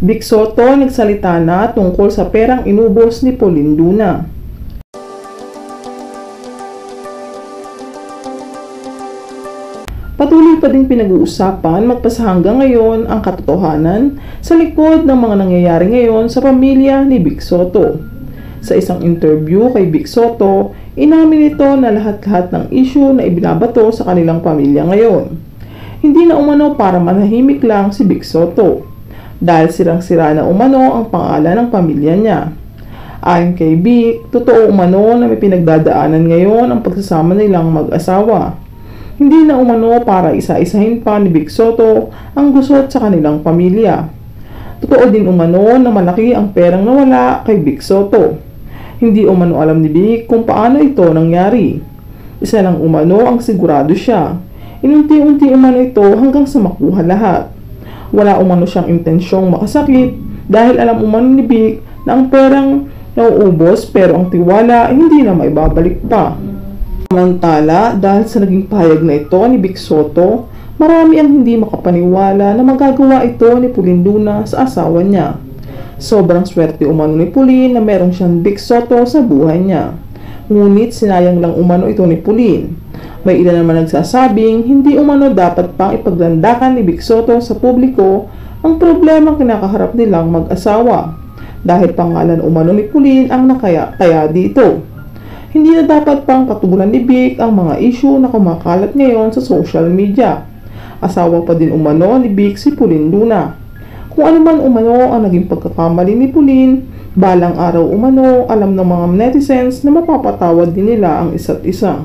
Vic Soto nagsalita na tungkol sa perang inubos ni Pauline Luna. Patuloy pa din pinag-uusapan magpasa hanggang ngayon ang katotohanan sa likod ng mga nangyayari ngayon sa pamilya ni Vic Soto. Sa isang interview kay Vic Soto, inamin nito na lahat-lahat ng issue na ibinabato sa kanilang pamilya ngayon. Hindi na umano para manahimik lang si Vic Soto, dahil sirang-sira na umano ang pangalan ng pamilya niya. Ayon kay Vic, totoo umano na may pinagdadaanan ngayon ang pagsasama nilang mag-asawa. Hindi na umano para isa-isahin pa ni Vic Soto ang gusot sa kanilang pamilya. Totoo din umano na malaki ang perang nawala kay Vic Soto. Hindi umano alam ni Vic kung paano ito nangyari. Isa lang umano ang sigurado siya. Inunti-unti umano ito hanggang sa makuha lahat. Wala umano siyang intensyong makasakit dahil alam umano ni Vic na ang perang nauubos pero ang tiwala hindi na maibabalik pa. Samantala, dahil sa naging pahayag na ito ni Vic Soto, marami ang hindi makapaniwala na magagawa ito ni Pauline Luna sa asawa niya. Sobrang swerte umano ni Pauline na meron siyang Vic Soto sa buhay niya. Ngunit sinayang lang umano ito ni Pauline. May ilan naman nagsasabing hindi umano dapat pang ipaglandakan ni Vic Soto sa publiko ang problemang kinakaharap nilang mag-asawa dahil pangalan umano ni Pauline ang nakaya dito. Hindi na dapat pang patugulan ni Vic ang mga issue na kumakalat ngayon sa social media. Asawa pa din umano ni Vic si Pauline Luna. Kung ano man umano ang naging pagkakamali ni Pauline, balang araw umano alam ng mga netizens na mapapatawad din nila ang isa't isa.